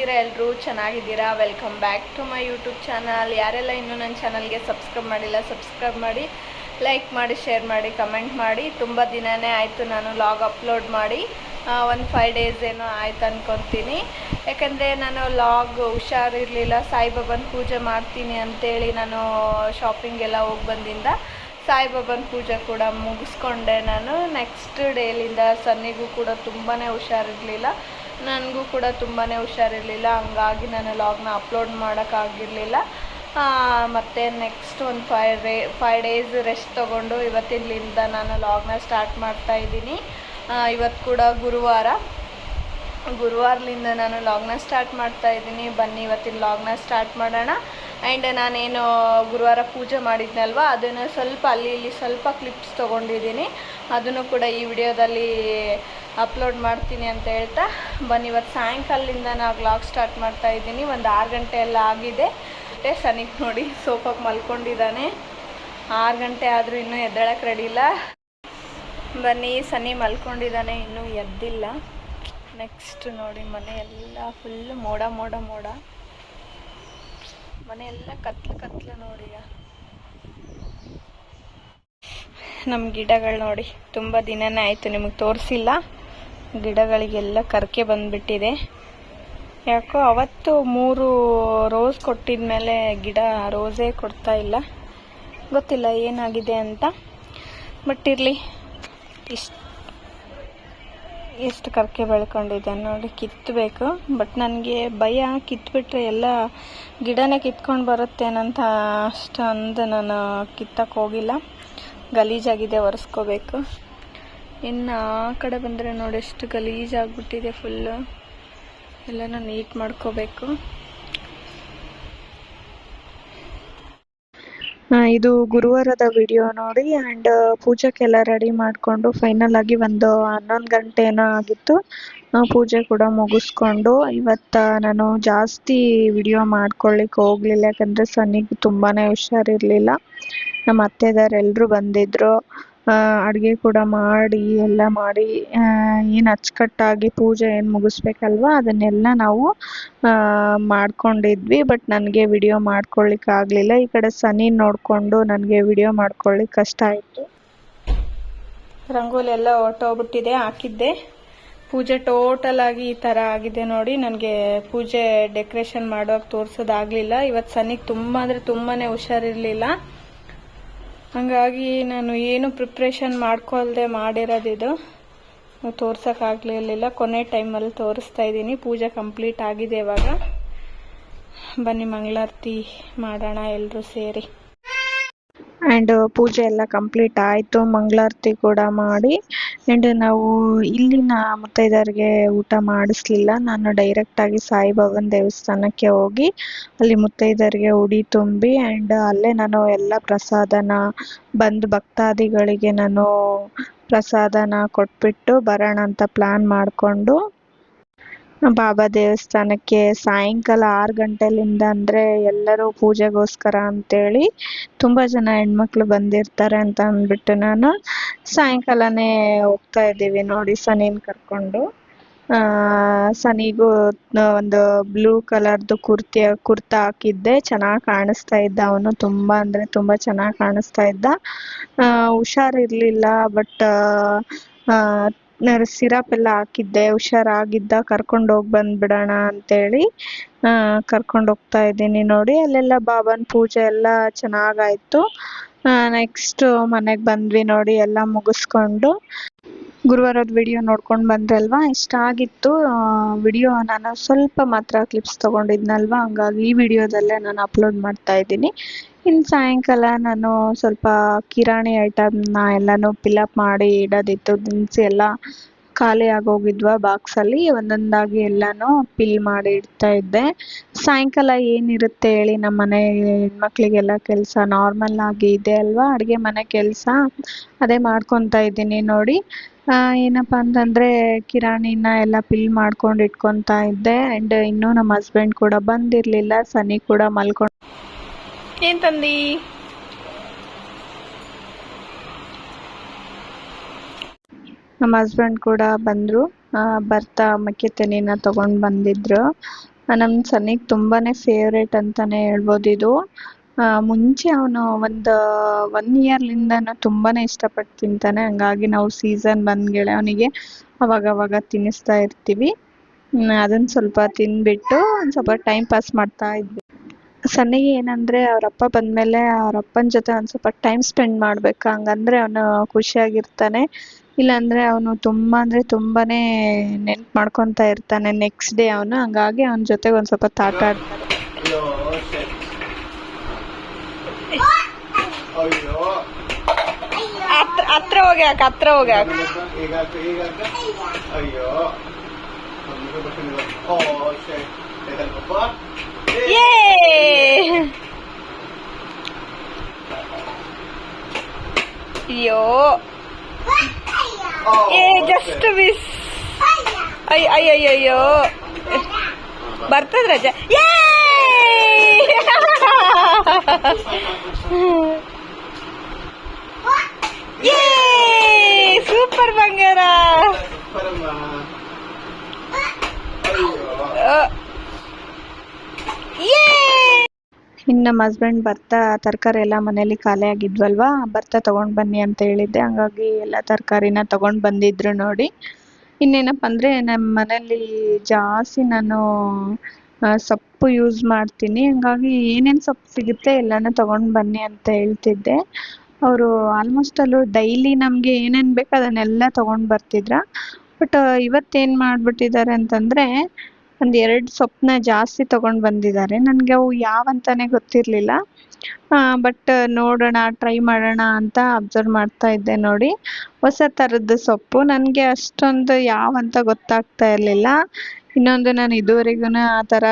ಹೇಗಿದ್ದೀರಾ ಎಲ್ಲರೂ? ಚೆನ್ನಾಗಿದ್ದೀರಾ? Welcome back to my YouTube channel. ಯಾರೆಲ್ಲ ಇನ್ನೂ ನನ್ನ ಚಾನಲ್ಗೆ ಸಬ್ಸ್ಕ್ರೈಬ್ ಮಾಡಿಲ್ಲ, ಸಬ್ಸ್ಕ್ರೈಬ್ ಮಾಡಿ, ಲೈಕ್ ಮಾಡಿ, ಶೇರ್ ಮಾಡಿ, ಕಮೆಂಟ್ ಮಾಡಿ. ತುಂಬ ದಿನವೇ ಆಯಿತು ನಾನು ಲಾಗ್ ಅಪ್ಲೋಡ್ ಮಾಡಿ, ಒಂದು 5 ಡೇಸ್ ಏನೋ ಆಯ್ತು ಅಂದ್ಕೊತೀನಿ. ಯಾಕಂದರೆ ನಾನು ಲಾಗ್ ಹುಷಾರಿರಲಿಲ್ಲ, ಸಾಯಿಬಾಬಾನ ಪೂಜೆ ಮಾಡ್ತೀನಿ ಅಂತೇಳಿ ನಾನು ಶಾಪಿಂಗೆಲ್ಲ ಹೋಗಿ ಬಂದಿಂದ ಸಾಯಿಬಾಬಾನ ಪೂಜೆ ಕೂಡ ಮುಗಿಸ್ಕೊಂಡೆ. ನಾನು ನೆಕ್ಸ್ಟ್ ಡೇಲಿಂದ ಸನ್ನಿಗೂ ಕೂಡ ತುಂಬಾ ಹುಷಾರಿರಲಿಲ್ಲ, ನನಗೂ ಕೂಡ ತುಂಬಾ ಹುಷಾರಿರಲಿಲ್ಲ. ಹಂಗಾಗಿ ನಾನು ಲಾಗ್ನ ಅಪ್ಲೋಡ್ ಮಾಡೋಕ್ಕಾಗಿರಲಿಲ್ಲ. ಮತ್ತು ನೆಕ್ಸ್ಟ್ ಒಂದು 5 ಡೇಸ್ ರೆಸ್ಟ್ ತೊಗೊಂಡು ಇವತ್ತಿನಿಂದ ನಾನು ಲಾಗ್ನ ಸ್ಟಾರ್ಟ್ ಮಾಡ್ತಾಯಿದ್ದೀನಿ. ಇವತ್ತು ಕೂಡ ಗುರುವಾರಲಿಂದ ನಾನು ಲಾಗ್ನ ಸ್ಟಾರ್ಟ್ ಮಾಡ್ತಾಯಿದ್ದೀನಿ. ಬನ್ನಿ ಇವತ್ತಿನ ಲಾಗ್ನ ಸ್ಟಾರ್ಟ್ ಮಾಡೋಣ. ಆ್ಯಂಡ್ ನಾನೇನು ಗುರುವಾರ ಪೂಜೆ ಮಾಡಿದ್ನಲ್ವ, ಅದನ್ನು ಸ್ವಲ್ಪ ಅಲ್ಲಿ ಇಲ್ಲಿ ಸ್ವಲ್ಪ ಕ್ಲಿಪ್ಸ್ ತೊಗೊಂಡಿದ್ದೀನಿ, ಅದನ್ನು ಕೂಡ ಈ ವಿಡಿಯೋದಲ್ಲಿ ಅಪ್ಲೋಡ್ ಮಾಡ್ತೀನಿ ಅಂತ ಹೇಳ್ತಾ ಬನ್ನಿ. ಇವತ್ತು ಸಾಯಂಕಾಲದಿಂದ ನಾನು ವ್ಲಾಗ್ ಸ್ಟಾರ್ಟ್ ಮಾಡ್ತಾಯಿದ್ದೀನಿ. ಒಂದು 6 ಗಂಟೆ ಎಲ್ಲ ಆಗಿದೆ. ಸನಿಗೆ ನೋಡಿ ಸೋಫಾಗೆ ಮಲ್ಕೊಂಡಿದ್ದಾನೆ. 6 ಗಂಟೆ ಆದರೂ ಇನ್ನೂ ಎದ್ದೇಳಕ್ಕೆ ರೆಡಿ ಇಲ್ಲ. ಬನ್ನಿ, ಸನಿ ಮಲ್ಕೊಂಡಿದ್ದಾನೆ, ಇನ್ನೂ ಎದ್ದಿಲ್ಲ. ನೆಕ್ಸ್ಟ್ ನೋಡಿ, ಮನೆಯೆಲ್ಲ ಫುಲ್ ಮೋಡ ಮೋಡ ಮೋಡ, ಮನೆಯೆಲ್ಲ ಕತ್ಲು ನೋಡಿ. ನಮ್ಮ ಗಿಡಗಳು ನೋಡಿ, ತುಂಬ ದಿನನೇ ಆಯಿತು ನಿಮಗೆ ತೋರಿಸಿಲ್ಲ. ಗಿಡಗಳಿಗೆಲ್ಲ ಕರ್ಕೆ ಬಂದುಬಿಟ್ಟಿದೆ. ಯಾಕೋ ಅವತ್ತು 3 ರೋಸ್ ಕೊಟ್ಟಿದ ಮೇಲೆ ಗಿಡ ರೋಸೇ ಕೊಡ್ತಾ ಇಲ್ಲ, ಗೊತ್ತಿಲ್ಲ ಏನಾಗಿದೆ ಅಂತ. ಬಟ್ ಇರಲಿ, ಎಷ್ಟು ಕರ್ಕೆ ಬೆಳ್ಕೊಂಡಿದೆ ನೋಡಿ. ಕಿತ್ತಬೇಕು, ಬಟ್ ನನಗೆ ಭಯ, ಕಿತ್ಬಿಟ್ರೆ ಎಲ್ಲ ಗಿಡನೇ ಕಿತ್ಕೊಂಡು ಬರುತ್ತೇನಂತ ಅಷ್ಟೊಂದು ನಾನು ಕಿತ್ತಕ್ಕೆ ಹೋಗಿಲ್ಲ. ಗಲೀಜಾಗಿದೆ, ಒರೆಸ್ಕೋಬೇಕು. ಇನ್ನು ಆ ಕಡೆ ಬಂದರೆ ನೋಡಿ ಎಷ್ಟು ಗಲೀಜಾಗ್ಬಿಟ್ಟಿದೆ ಫುಲ್ಲು. ಎಲ್ಲನೂ ನೀಟ್ ಮಾಡ್ಕೋಬೇಕು. ಇದು ಗುರುವಾರದ ವಿಡಿಯೋ ನೋಡಿ. ಆ್ಯಂಡ್ ಪೂಜೆಗೆಲ್ಲ ರೆಡಿ ಮಾಡಿಕೊಂಡು ಫೈನಲ್ ಆಗಿ ಒಂದು 11 ಗಂಟೆ ಏನೋ ಆಗಿತ್ತು. ಪೂಜೆ ಕೂಡ ಮುಗಿಸ್ಕೊಂಡು ಇವತ್ತು ನಾನು ಜಾಸ್ತಿ ವಿಡಿಯೋ ಮಾಡ್ಕೊಳ್ಳಿಕ್ಕೆ ಹೋಗಲಿಲ್ಲ, ಯಾಕಂದರೆ ಸನ್ನಿಗೆ ತುಂಬಾ ಹುಷಾರಿರಲಿಲ್ಲ. ನಮ್ಮ ಅತ್ತೆದಾರೆಲ್ಲರೂ ಬಂದಿದ್ದರು. ಅಡುಗೆ ಕೂಡ ಮಾಡಿ ಎಲ್ಲ ಮಾಡಿ ಏನು ಅಚ್ಚುಕಟ್ಟಾಗಿ ಪೂಜೆ ಏನು ಮುಗಿಸ್ಬೇಕಲ್ವ ಅದನ್ನೆಲ್ಲ ನಾವು ಮಾಡ್ಕೊಂಡಿದ್ವಿ. ಬಟ್ ನನಗೆ ವಿಡಿಯೋ ಮಾಡ್ಕೊಳ್ಳಿಕ್ಕೆ ಆಗಲಿಲ್ಲ. ಈ ಕಡೆ ಸನಿ ನೋಡಿಕೊಂಡು ನನಗೆ ವಿಡಿಯೋ ಮಾಡ್ಕೊಳ್ಳಿಕ್ಕೆ ಕಷ್ಟ ಆಯಿತು. ರಂಗೋಲಿ ಎಲ್ಲ ಹೊರ್ಟೋಗ್ಬಿಟ್ಟಿದೆ, ಹಾಕಿದ್ದೆ. ಪೂಜೆ ಟೋಟಲ್ ಆಗಿ ಈ ಥರ ಆಗಿದೆ ನೋಡಿ. ನನಗೆ ಪೂಜೆ ಡೆಕೋರೇಷನ್ ಮಾಡೋಕೆ ತೋರಿಸೋದಾಗಲಿಲ್ಲ. ಇವತ್ತು ಸನಿಗೆ ತುಂಬ ಅಂದರೆ ತುಂಬಾ ಹುಷಾರಿರಲಿಲ್ಲ. ಹಾಗಾಗಿ ನಾನು ಏನು ಪ್ರಿಪ್ರೇಷನ್ ಮಾಡ್ಕೊಳ್ದೆ ಮಾಡಿರೋದಿದು, ತೋರ್ಸೋಕ್ಕಾಗಲಿಲ್ಲ. ಕೊನೆ ಟೈಮಲ್ಲಿ ತೋರಿಸ್ತಾ ಇದ್ದೀನಿ. ಪೂಜೆ ಕಂಪ್ಲೀಟ್ ಆಗಿದೆ ಇವಾಗ. ಬನ್ನಿ ಮಂಗಳಾರತಿ ಮಾಡೋಣ ಎಲ್ಲರೂ ಸೇರಿ. ಆ್ಯಂಡ್ ಪೂಜೆ ಎಲ್ಲ ಕಂಪ್ಲೀಟ್ ಆಯಿತು, ಮಂಗಳಾರತಿ ಕೂಡ ಮಾಡಿ. ಆ್ಯಂಡ್ ನಾವು ಇಲ್ಲಿನ ಮುತ್ತೈದೆಯರಿಗೆ ಊಟ ಮಾಡಿಸ್ಲಿಲ್ಲ. ನಾನು ಡೈರೆಕ್ಟಾಗಿ ಸಾಯಿಬಾಬಾನ ದೇವಸ್ಥಾನಕ್ಕೆ ಹೋಗಿ ಅಲ್ಲಿ ಮುತ್ತೈದೆಯರಿಗೆ ಉಡಿ ತುಂಬಿ ಆ್ಯಂಡ್ ಅಲ್ಲೇ ನಾನು ಎಲ್ಲ ಪ್ರಸಾದನ ಬಂದು ಭಕ್ತಾದಿಗಳಿಗೆ ನಾನು ಪ್ರಸಾದನ ಕೊಟ್ಬಿಟ್ಟು ಬರೋಣ ಅಂತ ಪ್ಲ್ಯಾನ್ ಮಾಡಿಕೊಂಡು ಬಾಬಾ ದೇವಸ್ಥಾನಕ್ಕೆ ಸಾಯಂಕಾಲ 6 ಗಂಟೆಲಿಂದ, ಅಂದರೆ ಎಲ್ಲರೂ ಪೂಜೆಗೋಸ್ಕರ ಅಂತೇಳಿ ತುಂಬ ಜನ ಹೆಣ್ಮಕ್ಳು ಬಂದಿರ್ತಾರೆ ಅಂತ ಅಂದ್ಬಿಟ್ಟು ನಾನು ಸಾಯಂಕಾಲನೇ ಹೋಗ್ತಾ ಇದ್ದೀವಿ ನೋಡಿ ಸನಿನ ಕರ್ಕೊಂಡು. ಸನಿಗೂ ಒಂದು ಬ್ಲೂ ಕಲರ್ದು ಕುರ್ತಾ ಹಾಕಿದ್ದೆ, ಚೆನ್ನಾಗಿ ಕಾಣಿಸ್ತಾ ಇದ್ದ ಅವನು. ತುಂಬ ಅಂದರೆ ತುಂಬ ಚೆನ್ನಾಗಿ ಕಾಣಿಸ್ತಾ ಇದ್ದ. ಹುಷಾರಿರಲಿಲ್ಲ, ಬಟ್ ಸಿರಪ್ ಎಲ್ಲ ಹಾಕಿದ್ದೆ. ಹುಷಾರಾಗಿದ್ದ, ಕರ್ಕೊಂಡು ಹೋಗಿ ಬಂದ್ಬಿಡೋಣ ಅಂತೇಳಿ ಕರ್ಕೊಂಡು ಹೋಗ್ತಾ ಇದ್ದೀನಿ ನೋಡಿ. ಅಲ್ಲೆಲ್ಲ ಬಾಬಾನ ಪೂಜೆ ಎಲ್ಲ ಚೆನ್ನಾಗಾಯಿತು. ನೆಕ್ಸ್ಟ್ ಮನೆಗೆ ಬಂದ್ವಿ ನೋಡಿ, ಎಲ್ಲ ಮುಗಿಸ್ಕೊಂಡು. ಗುರುವಾರದ ವಿಡಿಯೋ ನೋಡ್ಕೊಂಡು ಬಂದ್ರಲ್ವಾ, ಇಷ್ಟ ಆಗಿತ್ತು ವಿಡಿಯೋ. ನಾನು ಸ್ವಲ್ಪ ಮಾತ್ರ ಕ್ಲಿಪ್ಸ್ ತೊಗೊಂಡಿದ್ನಲ್ವ, ಹಂಗಾಗಿ ಈ ವಿಡಿಯೋದಲ್ಲೇ ನಾನು ಅಪ್ಲೋಡ್ ಮಾಡ್ತಾ ಇದ್ದೀನಿ. ಇನ್ನು ಸಾಯಂಕಾಲ ನಾನು ಸ್ವಲ್ಪ ಕಿರಾಣಿ ಐಟಮ್ನ ಎಲ್ಲನೂ ಫಿಲಪ್ ಮಾಡಿ ಇಡೋದಿತ್ತು. ದಿನಸಿ ಎಲ್ಲ ಖಾಲಿ ಆಗೋಗಿದ್ವ ಬಾಕ್ಸಲ್ಲಿ, ಒಂದೊಂದಾಗಿ ಎಲ್ಲನೂ ಫಿಲ್ ಮಾಡಿ ಇಡ್ತಾ ಇದ್ದೆ. ಸಾಯಂಕಾಲ ಏನಿರುತ್ತೆ ಹೇಳಿ, ನಮ್ಮ ಮನೆ ಹೆಣ್ಮಕ್ಳಿಗೆಲ್ಲ ಕೆಲಸ ನಾರ್ಮಲ್ ಆಗಿ ಇದೆ ಅಲ್ವಾ, ಅಡುಗೆ ಮನೆ ಕೆಲಸ ಅದೇ ಮಾಡ್ಕೊತಾ ಇದ್ದೀನಿ ನೋಡಿ. ಏನಪ್ಪ ಅಂತಂದರೆ ಕಿರಾಣಿನ ಎಲ್ಲ ಫಿಲ್ ಮಾಡ್ಕೊಂಡು ಇಟ್ಕೊತಾ ಇದ್ದೆ. ಆ್ಯಂಡ್ ಇನ್ನೂ ನಮ್ಮ ಹಸ್ಬೆಂಡ್ ಕೂಡ ಬಂದಿರಲಿಲ್ಲ. ಸನಿ ಕೂಡ ಮಲ್ಕೊಂಡು. ಏನು ತಂದಿ? ನಮ್ಮ ಹಸ್ಬೆಂಡ್ ಕೂಡ ಬಂದರು. ಬರ್ತಾ ಮಕ್ಕೆ ತೆನೆನ ತೊಗೊಂಡು ಬಂದಿದ್ರು. ನಮ್ಮ ಸನ್ನಿಗೆ ತುಂಬಾನೇ ಫೇವ್ರೇಟ್ ಅಂತಾನೆ ಹೇಳ್ಬೋದು ಇದು. ಮುಂಚೆ ಅವನು ಒಂದು 1 ಇಯರ್ಲಿಂದನೂ ತುಂಬಾನೇ ಇಷ್ಟಪಟ್ಟು ತಿಂತಾನೆ. ಹಂಗಾಗಿ ನಾವು ಸೀಸನ್ ಬಂದ್ಗೆಳೆ ಅವನಿಗೆ ಅವಾಗ ತಿನ್ನಿಸ್ತಾ ಇರ್ತೀವಿ. ಅದನ್ನ ಸ್ವಲ್ಪ ತಿಂದ್ಬಿಟ್ಟು ಒಂದು ಸ್ವಲ್ಪ ಟೈಮ್ ಪಾಸ್ ಮಾಡ್ತಾ ಇದ್ವಿ. ಸನ್ನಿಗೆ ಏನಂದ್ರೆ ಅವ್ರಪ್ಪ ಬಂದ್ಮೇಲೆ ಅವ್ರಪ್ಪನ ಜೊತೆ ಒಂದು ಸ್ವಲ್ಪ ಟೈಮ್ ಸ್ಪೆಂಡ್ ಮಾಡ್ಬೇಕು, ಹಂಗಂದ್ರೆ ಅವನು ಖುಷಿಯಾಗಿರ್ತಾನೆ. ಇಲ್ಲಾಂದ್ರೆ ಅವನು ತುಂಬಾ ಅಂದ್ರೆ ತುಂಬಾನೇ ನೆನ್ಪು ಮಾಡ್ಕೊತಾ ಇರ್ತಾನೆ ನೆಕ್ಸ್ಟ್ ಡೇ ಅವನು. ಹಂಗಾಗಿ ಅವನ ಜೊತೆ ಒಂದು ಸ್ವಲ್ಪ ಆಟ ಆಡ್ತಾರೆ. ಹತ್ರ ಹೋಗ್ಯಾಕ ಅಯ್ಯೋ ಜಸ್ಟ್ ಮಿಸ್. ಅಯ್ಯಯ್ಯೋ ಬರ್ತದ ರಜಾ. ಸೂಪರ್ ಬಂಗಾರ. ಇನ್ನು ನಮ್ಮ ಹಸ್ಬೆಂಡ್ ಬರ್ತಾ ತರಕಾರಿ ಎಲ್ಲ ಮನೇಲಿ ಖಾಲಿ ಆಗಿದ್ವಲ್ವಾ, ಬರ್ತಾ ತಗೊಂಡ್ ಬನ್ನಿ ಅಂತ ಹೇಳಿದ್ದೆ. ಹಂಗಾಗಿ ಎಲ್ಲ ತರಕಾರಿನ ತಗೊಂಡ್ ಬಂದಿದ್ರು ನೋಡಿ. ಇನ್ನೇನಪ್ಪ ಅಂದ್ರೆ ನಮ್ಮ ಮನೇಲಿ ಜಾಸ್ತಿ ನಾನು ಸೊಪ್ಪು ಯೂಸ್ ಮಾಡ್ತೀನಿ. ಹಂಗಾಗಿ ಏನೇನು ಸೊಪ್ಪು ಸಿಗುತ್ತೆ ಎಲ್ಲಾನು ತಗೊಂಡ್ ಬನ್ನಿ ಅಂತ ಹೇಳ್ತಿದ್ದೆ. ಅವರು ಆಲ್ಮೋಸ್ಟ್ ಅಲ್ಲೂ ಡೈಲಿ ನಮಗೆ ಏನೇನು ಬೇಕು ಅದನ್ನೆಲ್ಲ ತಗೊಂಡ್ ಬರ್ತಿದ್ರ. ಬಟ್ ಇವತ್ತೇನು ಮಾಡ್ಬಿಟ್ಟಿದ್ದಾರೆ ಅಂತಂದ್ರೆ ಒಂದು 2 ಸೊಪ್ಪನ್ನ ಜಾಸ್ತಿ ತಗೊಂಡ್ ಬಂದಿದ್ದಾರೆ. ನನಗೆ ಅವು ಯಾವಂತಾನೆ ಗೊತ್ತಿರಲಿಲ್ಲ. ಬಟ್ ನೋಡೋಣ ಟ್ರೈ ಮಾಡೋಣ ಅಂತ ಅಬ್ಸರ್ವ್ ಮಾಡ್ತಾ ಇದ್ದೆ ನೋಡಿ. ಹೊಸ ಥರದ ಸೊಪ್ಪು, ನನಗೆ ಅಷ್ಟೊಂದು ಯಾವಂತ ಗೊತ್ತಾಗ್ತಾ ಇರಲಿಲ್ಲ. ಇನ್ನೊಂದು, ನಾನು ಇದುವರೆಗೂ ಆ ಥರ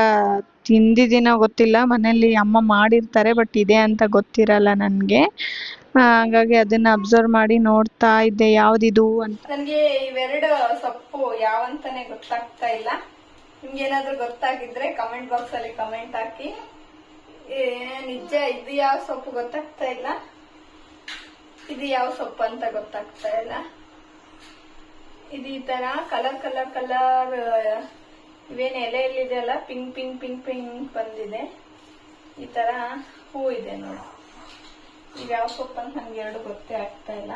ತಿಂದಿದ್ದೀನೋ ಗೊತ್ತಿಲ್ಲ. ಮನೇಲಿ ಅಮ್ಮ ಮಾಡಿರ್ತಾರೆ ಬಟ್ ಇದೆ ಅಂತ ಗೊತ್ತಿರಲ್ಲ ನನಗೆ. ಹಾಗಾಗಿ ಅದನ್ನ ಅಬ್ಸರ್ವ್ ಮಾಡಿ ನೋಡ್ತಾ ಇದ್ದೆ ಯಾವ್ದಿದು ಅಂತ. ನನಗೆ ಇವೆರಡು ಸೊಪ್ಪು ಯಾವಂತಾನೆ ಗೊತ್ತಾಗ್ತಾ ಇಲ್ಲ. ನಿಮ್ಗೆ ಏನಾದ್ರೂ ಗೊತ್ತಾಗಿದ್ರೆ ಕಮೆಂಟ್ ಬಾಕ್ಸ್ ಅಲ್ಲಿ ಕಮೆಂಟ್ ಹಾಕಿ. ನಿಜ ಇದು ಯಾವ ಸೊಪ್ಪು ಗೊತ್ತಾಗ್ತಾ ಇಲ್ಲ, ಇದು ಯಾವ ಸೊಪ್ಪು ಅಂತ ಗೊತ್ತಾಗ್ತಾ ಇಲ್ಲ. ಇದು ಈ ತರ ಕಲರ್ ಕಲರ್ ಕಲರ್ ಇವೇನು ಎಲೆಯಲ್ಲಿದೆಯಲ್ಲ, ಪಿಂಕ್ ಪಿಂಕ್ ಪಿಂಕ್ ಪಿಂಕ್ ಬಂದಿದೆ. ಈ ತರ ಹೂ ಇದೆ ನೋಡಿ. ಇವ್ಯಾವ ಸೊಪ್ಪು ಅಂತ ನನ್ಗೆ ಎರಡು ಗೊತ್ತೇ ಆಗ್ತಾ ಇಲ್ಲ.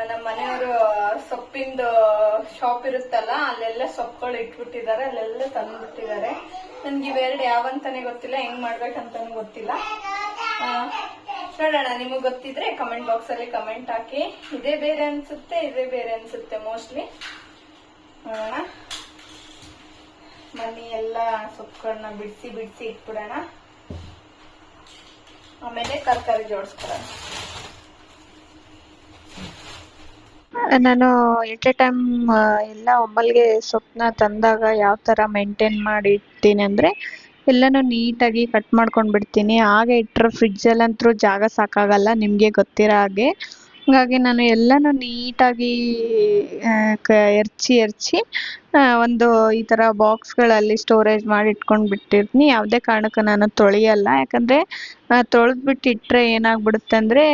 ನಮ್ಮ ಮನೆಯವರು ಸೊಪ್ಪಿಂದು ಶಾಪ್ ಇರುತ್ತಲ್ಲ, ಅಲ್ಲೆಲ್ಲ ಸೊಪ್ಪುಗಳು ಇಟ್ಬಿಟ್ಟಿದ್ದಾರೆ, ಅಲ್ಲೆಲ್ಲ ತಂದ್ಬಿಟ್ಟಿದ್ದಾರೆ. ನನ್ಗೆ ಇವೆರಡು ಯಾವಂತಾನೆ ಗೊತ್ತಿಲ್ಲ, ಹೆಂಗ್ ಮಾಡ್ಬೇಕಂತಾನು ಗೊತ್ತಿಲ್ಲ. ನೋಡೋಣ, ನಿಮಗ್ ಗೊತ್ತಿದ್ರೆ ಕಮೆಂಟ್ ಬಾಕ್ಸ್ ಅಲ್ಲಿ ಕಮೆಂಟ್ ಹಾಕಿ. ಇದೇ ಬೇರೆ ಅನ್ಸುತ್ತೆ, ಇದೇ ಬೇರೆ ಅನ್ಸುತ್ತೆ ಮೋಸ್ಟ್ಲಿ. ನೋಡೋಣ, ಬನ್ನಿ ಎಲ್ಲ ಸೊಪ್ಪುಗಳನ್ನ ಬಿಡಿಸಿ ಬಿಡಿಸಿ ಇಟ್ಬಿಡೋಣ. ಆಮೇಲೆ ತರಕಾರಿ ಜೋಡಿಸ್ಕೊಳ್ಳೋಣ. ನಾನು ಎಟ್ ಎ ಟೈಮ್ ಎಲ್ಲ ಒಮ್ಮಲ್ಗೆ ಸೊಪ್ಪನ್ನ ತಂದಾಗ ಯಾವ ಥರ ಮೇಂಟೈನ್ ಮಾಡಿ ಇಡ್ತೀನಿ ಅಂದರೆ, ಎಲ್ಲನೂ ನೀಟಾಗಿ ಕಟ್ ಮಾಡ್ಕೊಂಡು ಬಿಡ್ತೀನಿ. ಹಾಗೆ ಇಟ್ಟರೆ ಫ್ರಿಜ್ಜಲ್ಲಂತೂ ಜಾಗ ಸಾಕಾಗಲ್ಲ, ನಿಮಗೆ ಗೊತ್ತಿರೋ ಹಾಗೆ. ಹಾಗಾಗಿ ನಾನು ಎಲ್ಲನೂ ನೀಟಾಗಿ ಎರಚಿ ಒಂದು ಈ ಥರ ಬಾಕ್ಸ್ಗಳಲ್ಲಿ ಸ್ಟೋರೇಜ್ ಮಾಡಿ ಇಟ್ಕೊಂಡು ಬಿಟ್ಟಿರ್ತೀನಿ. ಯಾವುದೇ ಕಾರಣಕ್ಕೂ ನಾನು ತೊಳೆಯಲ್ಲ. ಯಾಕಂದರೆ ತೊಳೆದ್ಬಿಟ್ಟು ಇಟ್ಟರೆ ಏನಾಗ್ಬಿಡುತ್ತೆ ಅಂದರೆ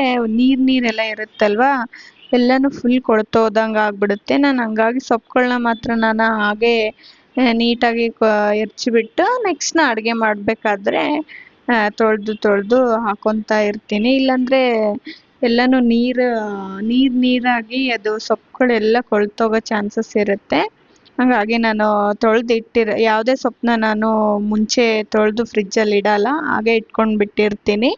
ನೀರೆಲ್ಲ ಇರುತ್ತಲ್ವಾ, ಎಲ್ಲನೂ ಫುಲ್ ಕೊಳ್ತೋದಂಗೆ ಆಗ್ಬಿಡುತ್ತೆ. ನಾನು ಹಂಗಾಗಿ ಸೊಪ್ಪುಗಳನ್ನ ಮಾತ್ರ ನಾನು ಹಾಗೆ ನೀಟಾಗಿ ಎರಚಿಬಿಟ್ಟು ನೆಕ್ಸ್ಟ್ ಅಡುಗೆ ಮಾಡಬೇಕಾದ್ರೆ ತೊಳೆದು ಹಾಕೊತಾ ಇರ್ತೀನಿ. ಇಲ್ಲಾಂದರೆ ಎಲ್ಲನೂ ನೀರಾಗಿ ಅದು ಸೊಪ್ಪುಗಳೆಲ್ಲ ಕೊಳ್ತೋಗೋ ಚಾನ್ಸಸ್ ಇರುತ್ತೆ. ಹಾಗಾಗಿ ನಾನು ಯಾವುದೇ ಸೊಪ್ಪನ್ನ ನಾನು ಮುಂಚೆ ತೊಳೆದು ಫ್ರಿಜ್ಜಲ್ಲಿ ಇಡಲ್ಲ, ಹಾಗೆ ಇಟ್ಕೊಂಡು ಬಿಟ್ಟಿರ್ತೀನಿ.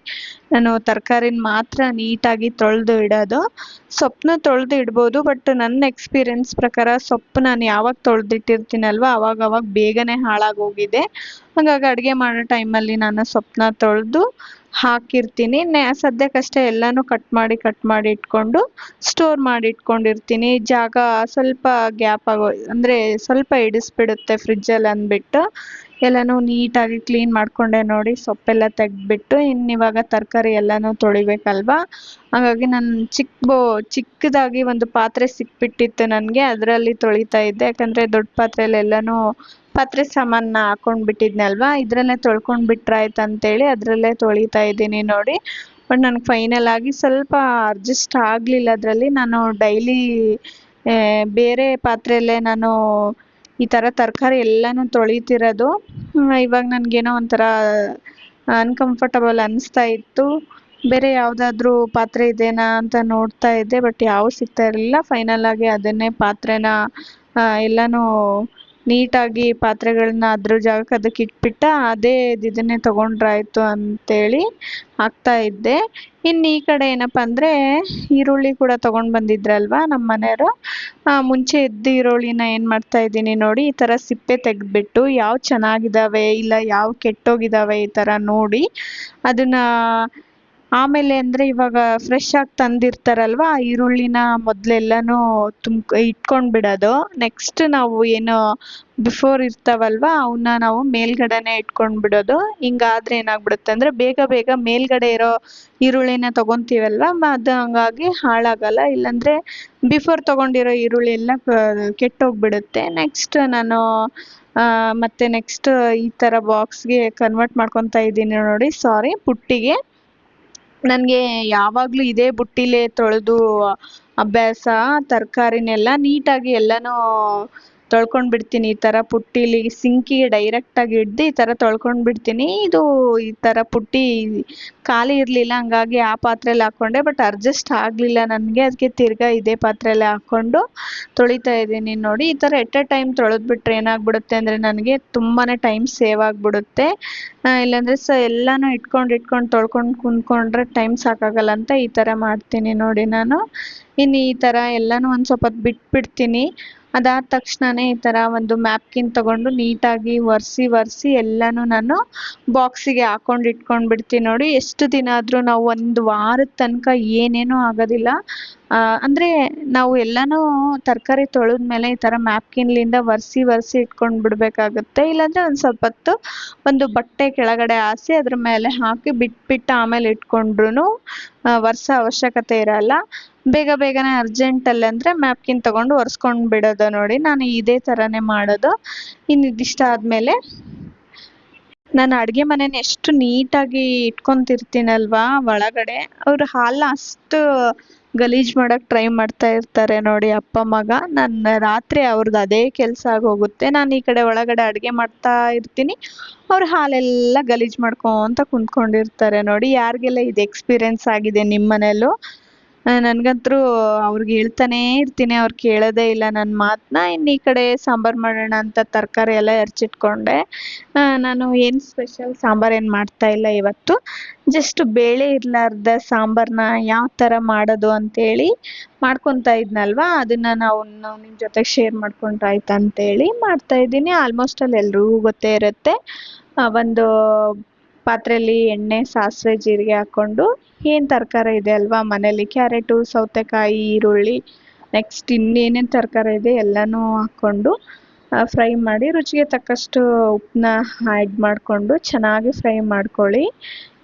ನಾನು ತರಕಾರಿನ ಮಾತ್ರ ನೀಟಾಗಿ ತೊಳೆದು ಇಡೋದು. ಸೊಪ್ಪನ್ನ ತೊಳೆದು ಇಡ್ಬೋದು, ಬಟ್ ನನ್ನ ಎಕ್ಸ್ಪೀರಿಯನ್ಸ್ ಪ್ರಕಾರ ಸೊಪ್ಪು ನಾನು ಯಾವಾಗ ತೊಳೆದಿಟ್ಟಿರ್ತೀನಲ್ವ ಅವಾಗ ಬೇಗನೆ ಹಾಳಾಗೋಗಿದೆ. ಹಾಗಾಗಿ ಅಡುಗೆ ಮಾಡೋ ಟೈಮಲ್ಲಿ ನಾನು ಸೊಪ್ಪನ್ನ ತೊಳೆದು ಹಾಕಿರ್ತೀನಿ. ಸದ್ಯಕ್ಕಷ್ಟೇ ಎಲ್ಲನೂ ಕಟ್ ಮಾಡಿ ಇಟ್ಕೊಂಡು ಸ್ಟೋರ್ ಮಾಡಿ ಇಟ್ಕೊಂಡಿರ್ತೀನಿ. ಜಾಗ ಸ್ವಲ್ಪ ಗ್ಯಾಪ್ ಅಂದರೆ ಸ್ವಲ್ಪ ಹಿಡಿಸ್ಬಿಡುತ್ತೆ ಫ್ರಿಜ್ಜಲ್ಲಿ ಅಂದ್ಬಿಟ್ಟು ಎಲ್ಲನೂ ನೀಟಾಗಿ ಕ್ಲೀನ್ ಮಾಡಿಕೊಂಡೆ ನೋಡಿ. ಸೊಪ್ಪೆಲ್ಲ ತೆಗೆದ್ಬಿಟ್ಟು ಇವಾಗ ತರಕಾರಿ ಎಲ್ಲನೂ ತೊಳಿಬೇಕಲ್ವಾ. ಹಾಗಾಗಿ ನಾನು ಚಿಕ್ಕದಾಗಿ ಒಂದು ಪಾತ್ರೆ ಸಿಕ್ಬಿಟ್ಟಿತ್ತು ನನಗೆ, ಅದರಲ್ಲಿ ತೊಳಿತಾ ಇದ್ದೆ. ಯಾಕಂದರೆ ದೊಡ್ಡ ಪಾತ್ರೆಯಲ್ಲಿ ಎಲ್ಲನೂ ಪಾತ್ರೆ ಸಾಮಾನ ಹಾಕೊಂಡು ಬಿಟ್ಟಿದ್ನಲ್ವಾ, ಇದರಲ್ಲೇ ತೊಳ್ಕೊಂಡು ಬಿಟ್ರಾಯ್ತು ಅಂತೇಳಿ ಅದರಲ್ಲೇ ತೊಳಿತಾ ಇದ್ದೀನಿ ನೋಡಿ. ಬಟ್ ನನಗೆ ಫೈನಲ್ ಆಗಿ ಸ್ವಲ್ಪ ಅಡ್ಜಸ್ಟ್ ಆಗಲಿಲ್ಲ ಅದರಲ್ಲಿ. ನಾನು ಡೈಲಿ ಬೇರೆ ಪಾತ್ರೆಯಲ್ಲೇ ನಾನು ಈ ಥರ ತರಕಾರಿ ಎಲ್ಲನೂ ತೊಳಿತಿರೋದು. ಇವಾಗ ನನಗೇನೋ ಒಂಥರ ಅನ್ಕಂಫರ್ಟಬಲ್ ಅನಿಸ್ತಾ ಇತ್ತು. ಬೇರೆ ಯಾವುದಾದ್ರೂ ಪಾತ್ರೆ ಇದೆಯಾ ಅಂತ ನೋಡ್ತಾ ಇದ್ದೆ, ಬಟ್ ಯಾವ ಸಿಗ್ತಾ ಇರಲಿಲ್ಲ. ಫೈನಲ್ ಆಗಿ ಅದನ್ನೇ ಪಾತ್ರೆನ ಎಲ್ಲನೂ ನೀಟಾಗಿ ಪಾತ್ರೆಗಳನ್ನ ಅದ್ರ ಜಾಗಕ್ಕೆ ಅದಕ್ಕೆ ಇಟ್ಬಿಟ್ಟ, ಅದೇ ಇದನ್ನೇ ತೊಗೊಂಡ್ರಾಯ್ತು ಅಂತೇಳಿ ಹಾಕ್ತಾ ಇದ್ದೆ. ಇನ್ನು ಈ ಕಡೆ ಏನಪ್ಪ ಅಂದರೆ ಈರುಳ್ಳಿ ಕೂಡ ತೊಗೊಂಡು ಬಂದಿದ್ರಲ್ವಾ ನಮ್ಮ ಮನೆಯವರು. ಮುಂಚೆ ಇದ್ದ ಈರುಳ್ಳಿನ ಏನು ಮಾಡ್ತಾ ಇದ್ದೀನಿ ನೋಡಿ, ಈ ಥರ ಸಿಪ್ಪೆ ತೆಗೆದ್ಬಿಟ್ಟು ಯಾವ ಚೆನ್ನಾಗಿದ್ದಾವೆ ಇಲ್ಲ ಯಾವ ಕೆಟ್ಟೋಗಿದ್ದಾವೆ ಈ ಥರ ನೋಡಿ ಅದನ್ನು ಆಮೇಲೆ ಅಂದರೆ ಇವಾಗ ಫ್ರೆಶ್ ಆಗಿ ತಂದಿರ್ತಾರಲ್ವ ಆ ಈರುಳ್ಳಿನ ಮೊದಲೆಲ್ಲನೂ ಇಟ್ಕೊಂಡು ಬಿಡೋದು. ನೆಕ್ಸ್ಟ್ ನಾವು ಏನು ಬಿಫೋರ್ ಇರ್ತಾವಲ್ವ ಅವನ್ನ ನಾವು ಮೇಲ್ಗಡೆನೆ ಇಟ್ಕೊಂಡು ಬಿಡೋದು. ಹಿಂಗಾದ್ರೆ ಏನಾಗ್ಬಿಡುತ್ತೆ ಅಂದರೆ ಬೇಗ ಬೇಗ ಮೇಲ್ಗಡೆ ಇರೋ ಈರುಳ್ಳಿನ ತೊಗೊತೀವಲ್ವ, ಅದು ಹಂಗಾಗಿ ಹಾಳಾಗಲ್ಲ. ಇಲ್ಲಾಂದರೆ ಬಿಫೋರ್ ತೊಗೊಂಡಿರೋ ಈರುಳ್ಳಿ ಎಲ್ಲ ಕೆಟ್ಟೋಗ್ಬಿಡುತ್ತೆ. ನೆಕ್ಸ್ಟ್ ನಾನು ಮತ್ತೆ ನೆಕ್ಸ್ಟ್ ಈ ಥರ ಬಾಕ್ಸ್ಗೆ ಕನ್ವರ್ಟ್ ಮಾಡ್ಕೊತಾ ಇದ್ದೀನಿ ನೋಡಿ, ಸಾರಿ ಬುಟ್ಟಿಗೆ. ನನಗೆ ಯಾವಾಗಲೂ ಇದೇ ಬುಟ್ಟಿಲೇ ತೊಳೆದು ಅಭ್ಯಾಸ. ತರಕಾರಿನೆಲ್ಲ ನೀಟಾಗಿ ಎಲ್ಲನೂ ತೊಳ್ಕೊಂಡು ಬಿಡ್ತೀನಿ. ಈ ಥರ ಪುಟ್ಟಿಲಿ ಸಿಂಕಿಗೆ ಡೈರೆಕ್ಟಾಗಿ ಹಿಡ್ದು ಈ ಥರ ತೊಳ್ಕೊಂಡು ಬಿಡ್ತೀನಿ. ಇದು ಈ ಥರ ಪುಟ್ಟಿ ಖಾಲಿ ಇರಲಿಲ್ಲ, ಹಂಗಾಗಿ ಆ ಪಾತ್ರೆಯಲ್ಲಿ ಹಾಕ್ಕೊಂಡೆ. ಬಟ್ ಅಡ್ಜಸ್ಟ್ ಆಗಲಿಲ್ಲ ನನಗೆ, ಅದಕ್ಕೆ ತಿರ್ಗಾ ಇದೇ ಪಾತ್ರೆಯಲ್ಲಿ ಹಾಕ್ಕೊಂಡು ತೊಳಿತಾ ಇದ್ದೀನಿ ನೋಡಿ. ಈ ಥರ ಎಟ್ ಎ ಟೈಮ್ ತೊಳೆದ್ಬಿಟ್ರೆ ಏನಾಗ್ಬಿಡುತ್ತೆ ಅಂದರೆ ನನಗೆ ತುಂಬಾ ಟೈಮ್ ಸೇವ್ ಆಗಿಬಿಡುತ್ತೆ. ಇಲ್ಲಾಂದರೆ ಎಲ್ಲನೂ ಇಟ್ಕೊಂಡು ತೊಳ್ಕೊಂಡು ಕುಂತ್ಕೊಂಡ್ರೆ ಟೈಮ್ ಸಾಕಾಗಲ್ಲ ಅಂತ ಈ ಥರ ಮಾಡ್ತೀನಿ ನೋಡಿ ನಾನು. ಇನ್ನು ಈ ಥರ ಎಲ್ಲನೂ ಒಂದು ಸ್ವಲ್ಪ ಹೊತ್ತು ಬಿಟ್ಬಿಡ್ತೀನಿ. ಅದಾದ ತಕ್ಷಣವೇ ಈ ಥರ ಒಂದು ಮ್ಯಾಪ್ಕಿನ್ ತೊಗೊಂಡು ನೀಟಾಗಿ ಒರೆಸಿ ಎಲ್ಲನೂ ನಾನು ಬಾಕ್ಸಿಗೆ ಹಾಕ್ಕೊಂಡು ಇಟ್ಕೊಂಡ್ಬಿಡ್ತೀನಿ ನೋಡಿ. ಎಷ್ಟು ದಿನ ಆದರೂ ನಾವು ಒಂದು ವಾರದ ತನಕ ಏನೇನೂ ಆಗೋದಿಲ್ಲ. ಅಂದರೆ ನಾವು ಎಲ್ಲನೂ ತರಕಾರಿ ತೊಳೆದ್ಮೇಲೆ ಈ ಥರ ಮ್ಯಾಪ್ಕಿನ್ಲಿಂದ ಒರೆಸಿ ಇಟ್ಕೊಂಡು ಬಿಡಬೇಕಾಗುತ್ತೆ. ಇಲ್ಲಾಂದರೆ ಒಂದು ಸ್ವಲ್ಪ ಹೊತ್ತು ಒಂದು ಬಟ್ಟೆ ಕೆಳಗಡೆ ಹಾಸಿ ಅದ್ರ ಮೇಲೆ ಹಾಕಿ ಬಿಟ್ಬಿಟ್ಟು ಆಮೇಲೆ ಇಟ್ಕೊಂಡ್ರೂ ಒರೆಸೋ ಅವಶ್ಯಕತೆ ಇರಲ್ಲ. ಬೇಗನೆ ಅರ್ಜೆಂಟಲ್ಲಿ ಅಂದರೆ ಮ್ಯಾಪ್ಕಿನ್ ತೊಗೊಂಡು ಒರೆಸ್ಕೊಂಡು ಬಿಡೋದು ನೋಡಿ. ನಾನು ಇದೇ ಥರನೇ ಮಾಡೋದು. ಇನ್ನು ಇದಿಷ್ಟ ಆದಮೇಲೆ ನಾನು ಅಡುಗೆ ಮನೇನ ಎಷ್ಟು ನೀಟಾಗಿ ಇಟ್ಕೊತಿರ್ತೀನಲ್ವಾ ಒಳಗಡೆ, ಅವರು ಹಾಲನ್ನ ಅಷ್ಟು ಗಲೀಜು ಮಾಡೋಕ್ಕೆ ಟ್ರೈ ಮಾಡ್ತಾ ಇರ್ತಾರೆ ನೋಡಿ ಅಪ್ಪ ಮಗ. ನನ್ನ ರಾತ್ರಿ ಅವ್ರದ್ದು ಅದೇ ಕೆಲಸ ಆಗೋಗುತ್ತೆ. ನಾನು ಈ ಕಡೆ ಒಳಗಡೆ ಅಡುಗೆ ಮಾಡ್ತಾ ಇರ್ತೀನಿ, ಅವ್ರು ಹಾಲೆಲ್ಲ ಗಲೀಜು ಮಾಡ್ಕೊತ ಕುಂತ್ಕೊಂಡಿರ್ತಾರೆ ನೋಡಿ. ಯಾರಿಗೆಲ್ಲ ಇದು ಎಕ್ಸ್ಪೀರಿಯೆನ್ಸ್ ಆಗಿದೆ ನಿಮ್ಮ ಮನೆಯಲ್ಲೂ? ನನಗಂತೂ ಅವ್ರಿಗೆ ಹೇಳ್ತಾನೇ ಇರ್ತೀನಿ, ಅವ್ರು ಕೇಳೋದೇ ಇಲ್ಲ ನನ್ನ ಮಾತನ್ನ. ಇನ್ನು ಈ ಕಡೆ ಸಾಂಬಾರು ಮಾಡೋಣ ಅಂತ ತರಕಾರಿ ಎಲ್ಲ ಹೆಚ್ಚಿಟ್ಕೊಂಡೆ. ನಾನು ಏನು ಸ್ಪೆಷಲ್ ಸಾಂಬಾರು ಏನು ಮಾಡ್ತಾ ಇಲ್ಲ ಇವತ್ತು. ಜಸ್ಟ್ ಬೇಳೆ ಇರಲಾರ್ದ ಸಾಂಬಾರನ್ನ ಯಾವ ಥರ ಮಾಡೋದು ಅಂತೇಳಿ ಮಾಡ್ಕೊತಾ ಇದ್ನಲ್ವ, ಅದನ್ನು ನಾವು ನಿಮ್ಮ ಜೊತೆಗೆ ಶೇರ್ ಮಾಡ್ಕೊಂಡ್ರೆ ಆಯ್ತು ಅಂತೇಳಿ ಮಾಡ್ತಾಯಿದ್ದೀನಿ. ಆಲ್ಮೋಸ್ಟ್ ಅಲ್ಲಿ ಎಲ್ರಿಗೂ ಗೊತ್ತೇ ಇರುತ್ತೆ. ಒಂದು ಪಾತ್ರೆಯಲ್ಲಿ ಎಣ್ಣೆ, ಸಾಸಿವೆ, ಜೀರಿಗೆ ಹಾಕ್ಕೊಂಡು ಏನು ತರಕಾರಿ ಇದೆ ಅಲ್ವಾ ಮನೇಲಿ, ಕ್ಯಾರೆಟು, ಸೌತೆಕಾಯಿ, ಈರುಳ್ಳಿ, ನೆಕ್ಸ್ಟ್ ಇನ್ನೇನೇನು ತರಕಾರಿ ಇದೆ ಎಲ್ಲನೂ ಹಾಕ್ಕೊಂಡು ಫ್ರೈ ಮಾಡಿ ರುಚಿಗೆ ತಕ್ಕಷ್ಟು ಉಪ್ಪನ್ನ ಆ್ಯಡ್ ಮಾಡಿಕೊಂಡು ಚೆನ್ನಾಗಿ ಫ್ರೈ ಮಾಡ್ಕೊಳ್ಳಿ.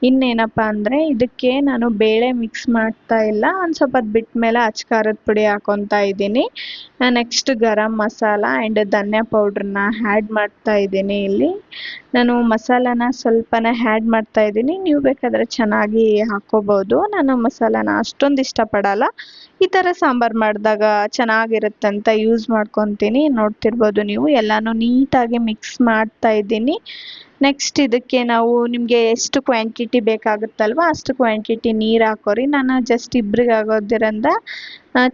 ಇನ್ನೇನಪ್ಪ ಅಂದರೆ ಇದಕ್ಕೆ ನಾನು ಬೇಳೆ ಮಿಕ್ಸ್ ಮಾಡ್ತಾ ಇಲ್ಲ, ಒಂದು ಸ್ವಲ್ಪ ಹೊತ್ತು ಬಿಟ್ಟ ಮೇಲೆ ಅಚ್ಚ ಖಾರದ ಪುಡಿ ಹಾಕ್ಕೊತಾ ಇದ್ದೀನಿ. ನೆಕ್ಸ್ಟ್ ಗರಂ ಮಸಾಲ ಆ್ಯಂಡ್ ಧನಿಯಾ ಪೌಡ್ರನ್ನ ಆ್ಯಡ್ ಮಾಡ್ತಾ ಇದ್ದೀನಿ. ಇಲ್ಲಿ ನಾನು ಮಸಾಲಾನ ಸ್ವಲ್ಪನೇ ಆ್ಯಡ್ ಮಾಡ್ತಾ ಇದ್ದೀನಿ, ನೀವು ಬೇಕಾದರೆ ಚೆನ್ನಾಗಿ ಹಾಕ್ಕೋಬೋದು. ನಾನು ಮಸಾಲಾನ ಅಷ್ಟೊಂದು ಇಷ್ಟಪಡಲ್ಲ, ಈ ಥರ ಸಾಂಬಾರು ಮಾಡಿದಾಗ ಚೆನ್ನಾಗಿರುತ್ತೆ ಅಂತ ಯೂಸ್ ಮಾಡ್ಕೊತೀನಿ. ನೋಡ್ತಿರ್ಬೋದು ನೀವು, ಎಲ್ಲನೂ ನೀಟಾಗಿ ಮಿಕ್ಸ್ ಮಾಡ್ತಾ ಇದ್ದೀನಿ. ನೆಕ್ಸ್ಟ್ ಇದಕ್ಕೆ ನಾವು ನಿಮಗೆ ಎಷ್ಟು ಕ್ವಾಂಟಿಟಿ ಬೇಕಾಗುತ್ತಲ್ವ ಅಷ್ಟು ಕ್ವಾಂಟಿಟಿ ನೀರು ಹಾಕೋರಿ. ನಾನು ಜಸ್ಟ್ ಇಬ್ಬರಿಗೆ ಆಗೋದಿರಂದ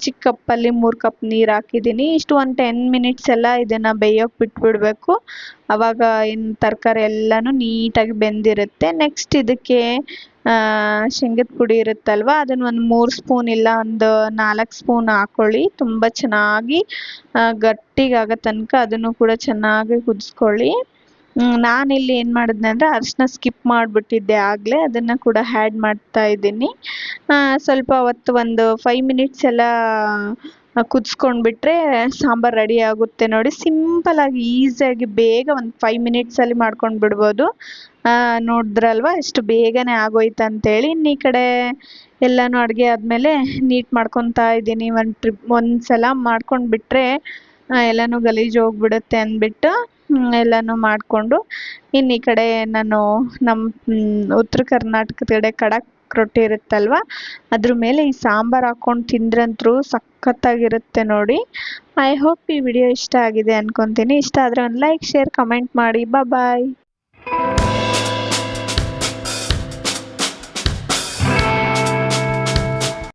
ಚಿಕ್ಕ ಕಪ್ಪಲ್ಲಿ 3 ಕಪ್ ನೀರು ಹಾಕಿದ್ದೀನಿ. ಇಷ್ಟು ಒಂದು 10 ಮಿನಿಟ್ಸ್ ಎಲ್ಲ ಇದನ್ನು ಬೇಯೋಕೆ ಬಿಟ್ಬಿಡಬೇಕು. ಆವಾಗ ಇನ್ನು ತರಕಾರಿ ಎಲ್ಲನೂ ನೀಟಾಗಿ ಬೆಂದಿರುತ್ತೆ. ನೆಕ್ಸ್ಟ್ ಇದಕ್ಕೆ ಶೇಂಗದ ಪುಡಿ ಇರುತ್ತಲ್ವ, ಅದನ್ನು ಒಂದು 3 ಸ್ಪೂನ್ ಇಲ್ಲ ಒಂದು 4 ಸ್ಪೂನ್ ಹಾಕ್ಕೊಳ್ಳಿ. ತುಂಬ ಚೆನ್ನಾಗಿ ಗಟ್ಟಿಗಾಗೋ ತನಕ ಅದನ್ನು ಕೂಡ ಚೆನ್ನಾಗಿ ಕುದಿಸ್ಕೊಳ್ಳಿ. ನಾನಿಲ್ಲಿ ಏನು ಮಾಡಿದ್ನೆ ಅಂದರೆ ಅರಿಶಿನ ಸ್ಕಿಪ್ ಮಾಡಿಬಿಟ್ಟಿದ್ದೆ ಆಗಲೇ, ಅದನ್ನು ಕೂಡ ಆ್ಯಡ್ ಮಾಡ್ತಾ ಇದ್ದೀನಿ. ಸ್ವಲ್ಪ ಹೊತ್ತು ಒಂದು 5 ಮಿನಿಟ್ಸ್ ಎಲ್ಲ ಕುದಿಸ್ಕೊಂಡ್ಬಿಟ್ರೆ ಸಾಂಬಾರು ರೆಡಿ ಆಗುತ್ತೆ ನೋಡಿ. ಸಿಂಪಲಾಗಿ ಈಸಿಯಾಗಿ ಬೇಗ ಒಂದು 5 ಮಿನಿಟ್ಸಲ್ಲಿ ಮಾಡ್ಕೊಂಡು ಬಿಡ್ಬೋದು. ನೋಡಿದ್ರಲ್ವ ಎಷ್ಟು ಬೇಗನೆ ಆಗೋಯ್ತು ಅಂತೇಳಿ. ಇನ್ನು ಈ ಕಡೆ ಎಲ್ಲನೂ ಅಡುಗೆ ಆದಮೇಲೆ ನೀಟ್ ಮಾಡ್ಕೊತಾ ಇದ್ದೀನಿ. ಒಂದು ಸಲ ಮಾಡ್ಕೊಂಡು ಬಿಟ್ಟರೆ ಎಲ್ಲನೂ ಗಲೀಜು ಹೋಗ್ಬಿಡುತ್ತೆ ಅಂದ್ಬಿಟ್ಟು ಎಲ್ಲನೂ ಮಾಡಿಕೊಂಡು ಇನ್ನು ಈ ಕಡೆ ನಾನು ನಮ್ಮ ಉತ್ತರ ಕರ್ನಾಟಕದ ಕಡೆ ಖಡಕ್ ಪಾಲಕ್ ರೊಟ್ಟಿ ಇರುತ್ತಲ್ವ ಅದ್ರ ಮೇಲೆ ಈ ಸಾಂಬಾರ್ ಹಾಕೊಂಡು ತಿಂದ್ರಂತೂ ಸಖತ್ತಾಗಿರುತ್ತೆ ನೋಡಿ. ಐ ಹೋಪ್ ಈ ವಿಡಿಯೋ ಇಷ್ಟ ಆಗಿದೆ ಅನ್ಕೊಂತೀನಿ. ಇಷ್ಟ ಆದರೆ ಒಂದು ಲೈಕ್ ಶೇರ್ ಕಮೆಂಟ್ ಮಾಡಿ. ಬಾಯ್.